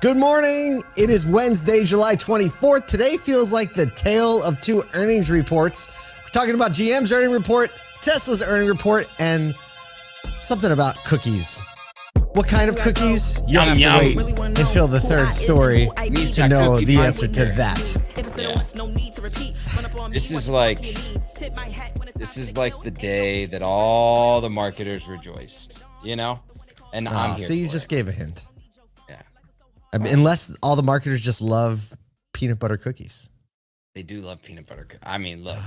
Good morning. It is Wednesday, July 24th. Today feels like the tale of two earnings reports. We're talking about GM's earning report, Tesla's earning report, and something about cookies. What kind of cookies? You'll have to wait until the third story to know the answer to that. Yeah. This is like the day that all the marketers rejoiced, you know? And I'm here. So you for just it. gave a hint. Yeah. I mean, unless all the marketers just love peanut butter cookies. They do love peanut butter. I mean, look.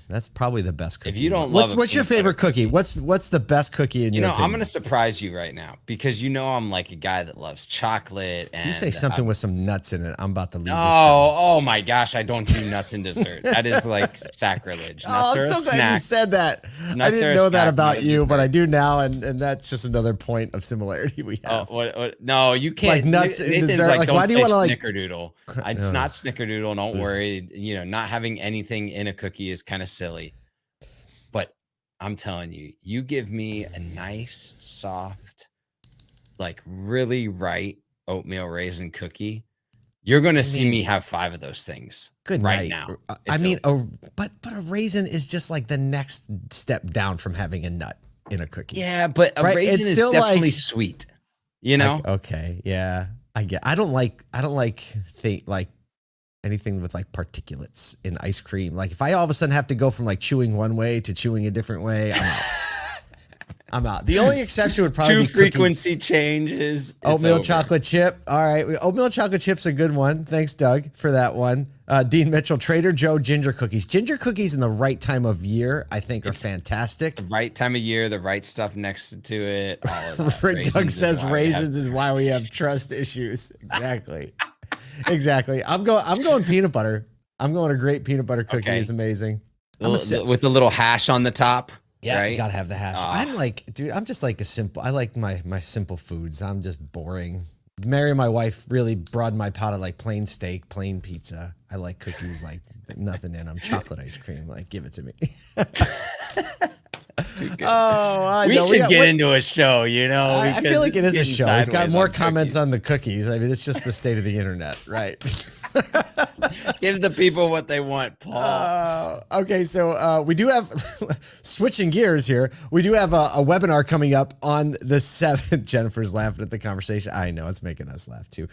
That's probably the best cookie. If you don't love what's your favorite cookie? What's the best cookie in your opinion? I'm going to surprise you right now because I'm like a guy that loves chocolate. And if you say something with some nuts in it, I'm about to leave. Oh my gosh, I don't do nuts in dessert. That is like sacrilege. Nuts I'm are so a glad snack. you said that. Nuts I didn't are a know that snack, about not a you, but dessert. I do now, and that's just another point of similarity we have. What? No, you can't. Like nuts in Nathan's dessert. Like, don't why do you say want to like snickerdoodle? It's not snickerdoodle. Don't worry. Not having anything in a cookie is kind of silly. But I'm telling you, you give me a nice, soft, like really right oatmeal raisin cookie, you're going to see me have 5 of those things right now. I mean, but a raisin is just like the next step down from having a nut in a cookie. Yeah, but a raisin is still definitely sweet. Okay, yeah, I get. I don't like anything with like particulates in ice cream. Like if I all of a sudden have to go from like chewing one way to chewing a different way, I'm out. I'm out. The only exception would probably be frequency changes. Oatmeal chocolate chip. All right. Oatmeal chocolate chip's a good one. Thanks, Doug, for that one. Dean Mitchell, Trader Joe ginger cookies. Ginger cookies in the right time of year, I think, are fantastic. The right time of year, the right stuff next to it. All of that. Doug says raisins is why we have trust issues. Exactly. Exactly. I'm going peanut butter. I'm going a great peanut butter cookie. Is amazing. With the little hash on the top. Yeah, right? You gotta have the hash. I'm like, dude, I'm just like I like my simple foods. I'm just boring. Mary, my wife, really broadened my palate. Like plain steak, plain pizza. I like cookies like nothing in them. Chocolate ice cream, like give it to me. That's too good. We should get into a show, I feel like it is a show. We've got more comments on the cookies. I mean, it's just the state of the internet, right? Give the people what they want, Paul. Okay, so we do have, switching gears here, we do have a webinar coming up on the 7th. Jennifer's laughing at the conversation. I know, it's making us laugh too.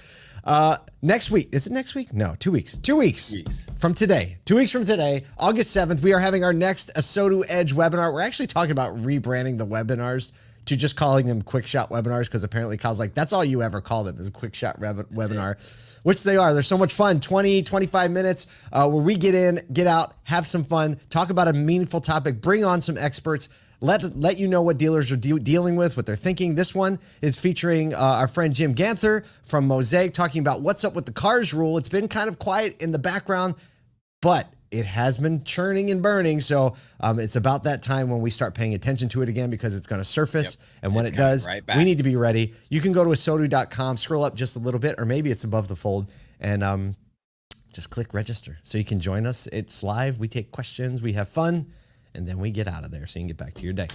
Next week. Is it next week? No, 2 weeks. 2 weeks from today. 2 weeks from today, August 7th, we are having our next ASOTU Edge webinar. We're actually talking about rebranding the webinars to just calling them quick shot webinars, because apparently Kyle's like, that's all you ever called them, is a quick shot webinar, which they are. They're so much fun. 20, 25 minutes where we get in, get out, have some fun, talk about a meaningful topic, bring on some experts, let you know what dealers are dealing with, what they're thinking. This one is featuring our friend Jim Ganther from Mosaic, talking about what's up with the cars rule. It's been kind of quiet in the background, but it has been churning and burning. So it's about that time when we start paying attention to it again, because it's going to surface. And when it does, we need to be ready. You can go to asotu.com, scroll up just a little bit, or maybe it's above the fold, and just click register so you can join us. It's live. We take questions. We have fun. And then we get out of there so you can get back to your day.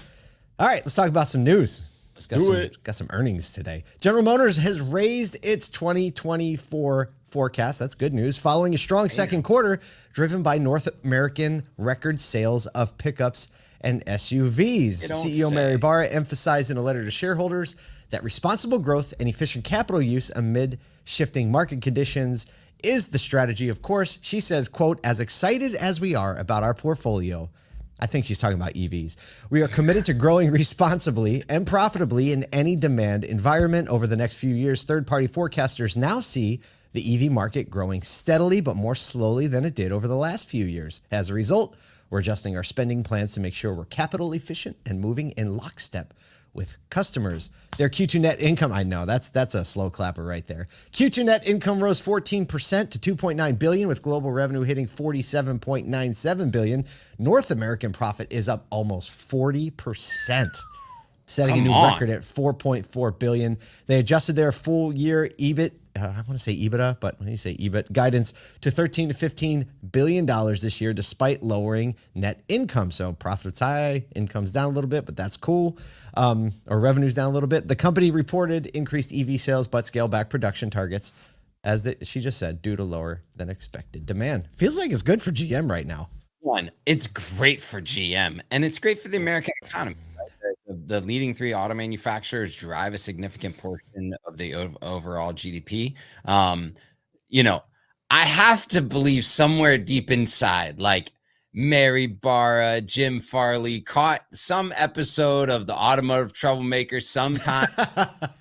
All right, let's talk about some news. Got some earnings today. General Motors has raised its 2024 forecast. That's good news. Following a strong second quarter driven by North American record sales of pickups and SUVs. CEO Mary Barra emphasized in a letter to shareholders that responsible growth and efficient capital use amid shifting market conditions is the strategy. Of course, she says, quote, as excited as we are about our portfolio, I think she's talking about EVs, we are committed to growing responsibly and profitably in any demand environment over the next few years. Third-party forecasters now see the EV market growing steadily but more slowly than it did over the last few years. As a result, we're adjusting our spending plans to make sure we're capital efficient and moving in lockstep with customers. Their Q2 net income, I know that's a slow clapper right there. Q2 net income rose 14% to $2.9 billion, with global revenue hitting $47.97 billion. North American profit is up almost 40%, setting a new record at $4.4 billion. They adjusted their full year EBIT, I want to say EBITDA, but when you say EBIT, guidance to $13 to $15 billion this year, despite lowering net income. So profit's high, income's down a little bit, but that's cool. Or revenue's down a little bit. The company reported increased EV sales, but scaled back production targets she just said, due to lower than expected demand. Feels like it's good for GM right now. It's great for GM, and it's great for the American economy. Right? The leading 3 auto manufacturers drive a significant portion of the overall GDP. You know, I have to believe somewhere deep inside, like Mary Barra, Jim Farley caught some episode of the Automotive Troublemaker sometime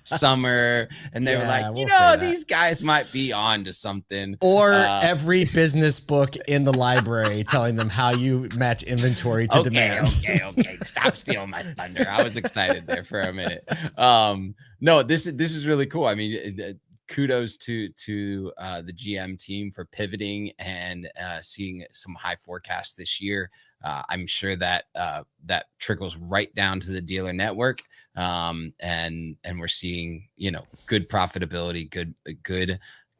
summer, and they were like, these guys might be on to something. Or every business book in the library telling them how you match inventory to demand. Okay. Stop stealing my thunder. I was excited there for a minute. No, this is really cool. I mean, kudos to the GM team for pivoting and seeing some high forecasts this year. I'm sure that that trickles right down to the dealer network, and we're seeing good profitability,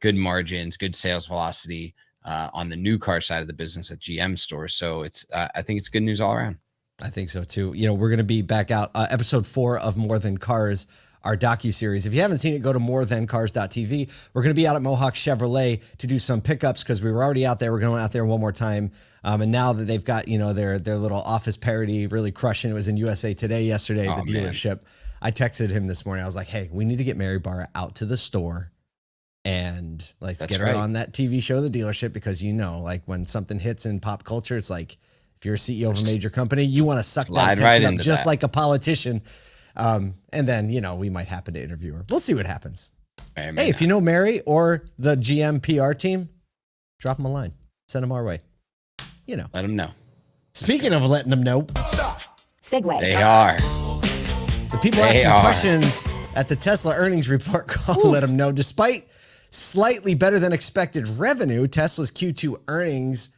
good margins, good sales velocity on the new car side of the business at GM stores. So I think it's good news all around. I think so too. We're going to be back out episode 4 of More Than Cars, our docu-series. If you haven't seen it, go to morethancars.tv. We're going to be out at Mohawk Chevrolet to do some pickups because we were already out there. We're going out there one more time. And now that they've got, their little office parody really crushing. It was in USA Today yesterday, the dealership. Man. I texted him this morning. I was like, hey, we need to get Mary Barra out to the store and let's get her on that TV show, The Dealership, because like when something hits in pop culture, it's like if you're a CEO of a major company, you want to suck that attention up just like a politician. And then, we might happen to interview her. We'll see what happens. Hey, if you know Mary or the GM PR team, drop them a line. Send them our way. Let them know. Speaking of letting them know. Segue. They are. The people asking questions at the Tesla earnings report call let them know. Despite slightly better than expected revenue, Tesla's Q2 earnings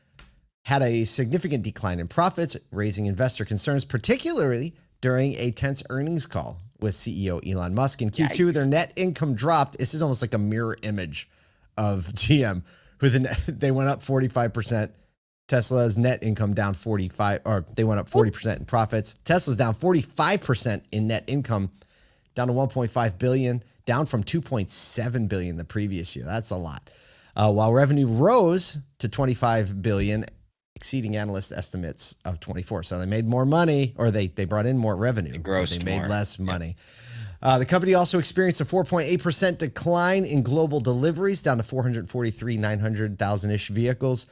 had a significant decline in profits, raising investor concerns, particularly during a tense earnings call with CEO Elon Musk. In Q2, their net income dropped. This is almost like a mirror image of GM, who they went up 45%. Tesla's net income down 45, or they went up 40% in profits. Tesla's down 45% in net income, down to 1.5 billion, down from 2.7 billion the previous year. That's a lot. While revenue rose to 25 billion, exceeding analyst estimates of 24. So they made more money, or they brought in more revenue. They made less money. The company also experienced a 4.8% decline in global deliveries, down to 900,000-ish vehicles,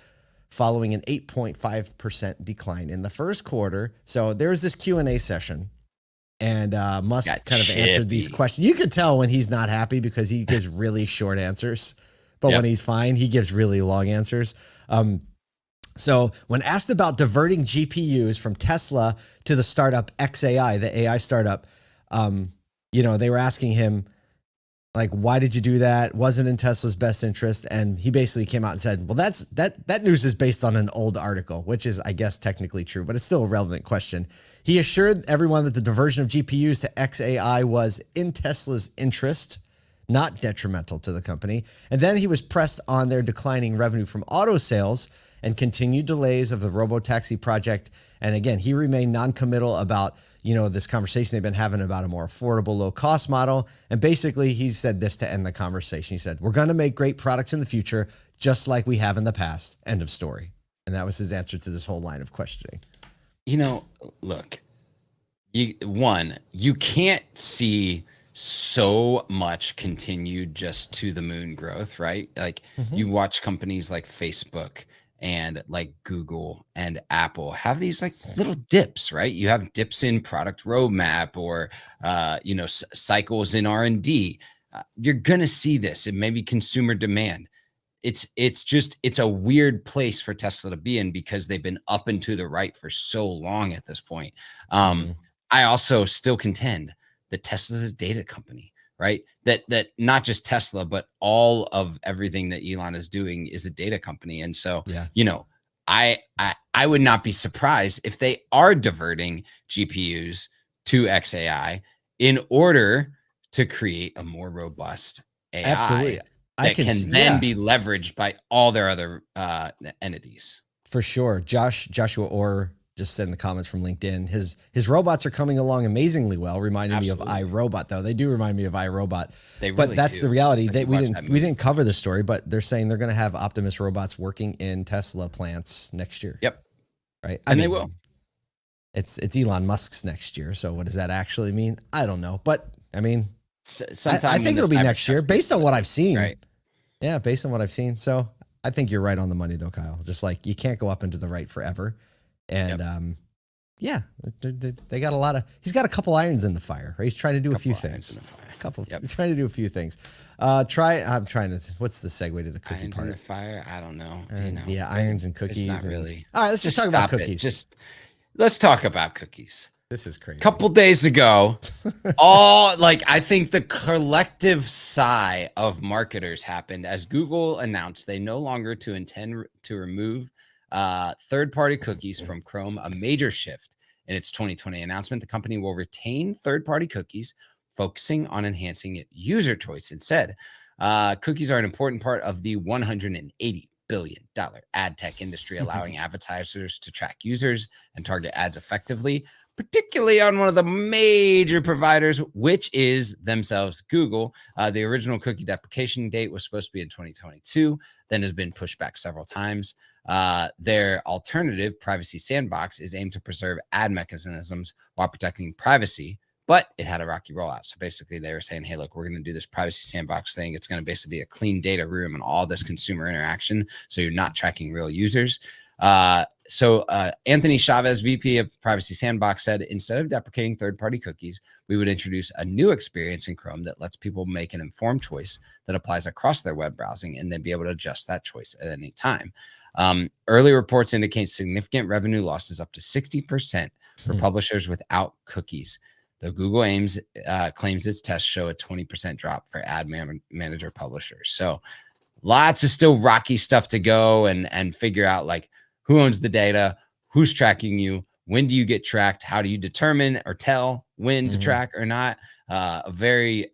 following an 8.5% decline in the first quarter. So there was this Q&A session, and Musk kind of answered these questions. You could tell when he's not happy because he gives really short answers, but when he's fine, he gives really long answers. So when asked about diverting GPUs from Tesla to the startup XAI, the AI startup, they were asking him, like, why did you do that? Wasn't in Tesla's best interest. And he basically came out and said, well, that news is based on an old article, which is, I guess, technically true, but it's still a relevant question. He assured everyone that the diversion of GPUs to XAI was in Tesla's interest, not detrimental to the company. And then he was pressed on their declining revenue from auto sales and continued delays of the robotaxi project. And again, he remained non-committal about this conversation they've been having about a more affordable, low-cost model. And basically, he said this to end the conversation. He said, we're going to make great products in the future, just like we have in the past. End of story. And that was his answer to this whole line of questioning. Look, you can't see so much continued just to the moon growth, right? Like you watch companies like Facebook and like Google and Apple have these like little dips, right? You have dips in product roadmap or, cycles in R&D. You're going to see this and maybe consumer demand. It's a weird place for Tesla to be in because they've been up and to the right for so long at this point. I also still contend that Tesla's a data company, right? That not just Tesla, but all of everything that Elon is doing is a data company. And so, I would not be surprised if they are diverting GPUs to XAI in order to create a more robust AI. Absolutely. That can then be leveraged by all their other entities. For sure. Joshua Orr just said in the comments from LinkedIn. His robots are coming along amazingly well, reminding me of iRobot, though. They do remind me of iRobot. They really but that's do. the reality. We didn't cover the story, but they're saying they're going to have Optimus robots working in Tesla plants next year. Yep. Right. And they will. It's Elon Musk's next year. So what does that actually mean? I don't know. But I mean, I think it'll be next year based on what I've seen. Right. Yeah, based on what I've seen. So I think you're right on the money, though, Kyle. Just like you can't go up into the right forever. And yeah, they got a lot of. He's got a couple irons in the fire. Right? He's trying to do a few things. He's trying to do a few things. I'm trying to. What's the segue to the cookie irons part? In the fire. I don't know. Yeah, irons and cookies. It's not really. All right, let's just talk about cookies. Let's talk about cookies. This is crazy. A couple days ago, I think the collective sigh of marketers happened as Google announced they no longer intend to remove third-party cookies from Chrome, a major shift in its 2020 announcement. The company will retain third-party cookies, focusing on enhancing user choice instead. Cookies are an important part of the $180 billion ad tech industry, allowing advertisers to track users and target ads effectively, particularly on one of the major providers, which is themselves Google. The original cookie deprecation date was supposed to be in 2022, then has been pushed back several times. Their alternative, Privacy Sandbox, is aimed to preserve ad mechanisms while protecting privacy, but it had a rocky rollout. So basically they were saying, hey, look, we're going to do this Privacy Sandbox thing. It's going to basically be a clean data room and all this consumer interaction, so you're not tracking real users. So Anthony Chavez, VP of Privacy Sandbox, said, instead of deprecating third-party cookies, we would introduce a new experience in Chrome that lets people make an informed choice that applies across their web browsing and then be able to adjust that choice at any time. Early reports indicate significant revenue losses, up to 60% for publishers without cookies. Though Google claims its tests show a 20% drop for ad manager publishers. So lots of still rocky stuff to go and figure out, like, who owns the data, who's tracking you, when do you get tracked, how do you determine or tell when to track or not. A very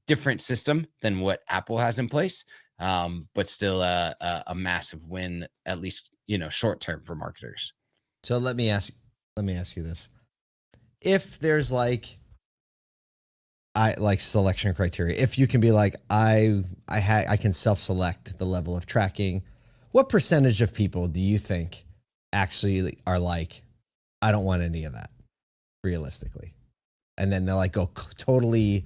different system than what Apple has in place, but still a massive win, at least, short term for marketers. So let me ask you this. If there's selection criteria, if you can be like, I can self-select the level of tracking, what percentage of people do you think actually are like, I don't want any of that, realistically? And then they're like, go totally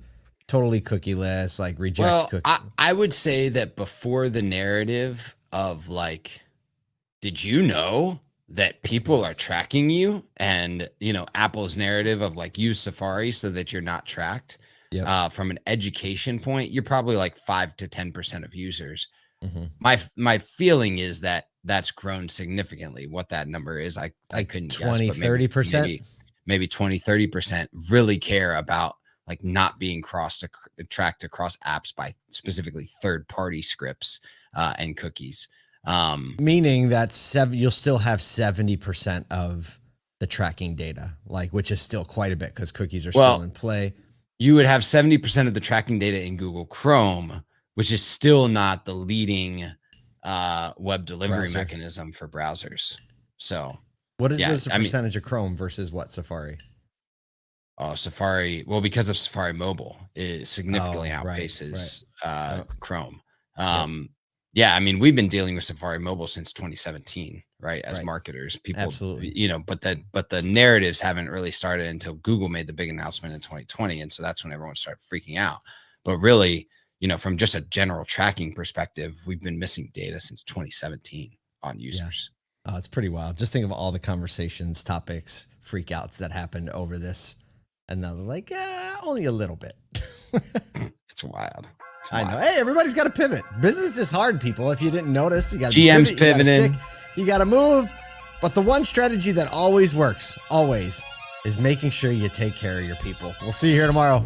cookieless, like reject cookies. I would say that before the narrative of like, did you know that people are tracking you, and Apple's narrative of like, use Safari so that you're not tracked. From an education point, you're probably like 5 to 10% of users. My feeling is that that's grown significally. What that number is, I couldn't 20, guess, 30%, maybe 20, 30% really care about like not being tracked across apps by specifically third-party scripts and cookies. Meaning that you'll still have 70% of the tracking data, which is still quite a bit because cookies are still in play. You would have 70% of the tracking data in Google Chrome, which is still not the leading web delivery mechanism for browsers. So what is the percentage of Chrome versus what, Safari? Safari, because of Safari Mobile, it significantly outpaces Chrome. We've been dealing with Safari Mobile since 2017, right? As marketers, people, absolutely, but the narratives haven't really started until Google made the big announcement in 2020. And so that's when everyone started freaking out. But really, from just a general tracking perspective, we've been missing data since 2017 on users. Oh, it's pretty wild. Just think of all the conversations, topics, freakouts that happened over this. And now they're like, only a little bit. It's wild. I know. Hey, everybody's got to pivot. Business is hard, people. If you didn't notice, you got to GM's pivoting. You got to move. But the one strategy that always works, is making sure you take care of your people. We'll see you here tomorrow.